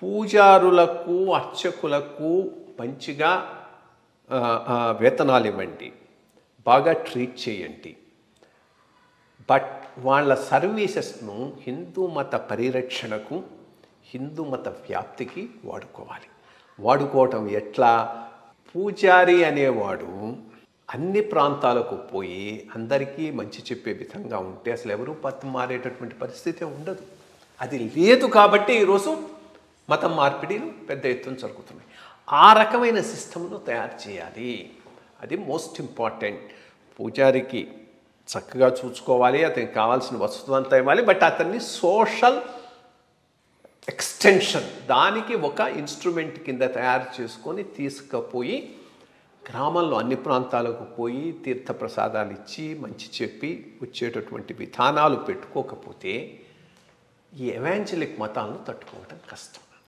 పూజారులకు అర్చకులకు మంచిగా వేతనాలు ఇవ్వండి, బాగా ట్రీట్ చేయండి. బట్ వాళ్ళ సర్వీసెస్ను హిందూ మత పరిరక్షణకు, హిందూ మత వ్యాప్తికి వాడుకోవాలి. వాడుకోవటం ఎట్లా? పూజారి అనేవాడు అన్ని ప్రాంతాలకు పోయి అందరికీ మంచి చెప్పే విధంగా ఉంటే అసలు ఎవరూ మతం మారేటటువంటి పరిస్థితి ఉండదు. అది లేదు కాబట్టి ఈరోజు మతం మార్పిడిలు పెద్ద ఎత్తున జరుగుతున్నాయి. ఆ రకమైన సిస్టమ్ను తయారు చేయాలి. అది మోస్ట్ ఇంపార్టెంట్. పూజారికి చక్కగా చూసుకోవాలి, అతనికి కావాల్సిన వస్తువు అంతా ఇవ్వాలి, బట్ అతన్ని సోషల్ ఎక్స్టెన్షన్ దానికి ఒక ఇన్స్ట్రుమెంట్ కింద తయారు చేసుకొని తీసుకుపోయి గ్రామంలో అన్ని ప్రాంతాలకు పోయి తీర్థప్రసాదాలు ఇచ్చి మంచి చెప్పి వచ్చేటటువంటి విధానాలు పెట్టుకోకపోతే ఈ ఎవాంజలిక్ మతాలను తట్టుకోవడం కష్టం.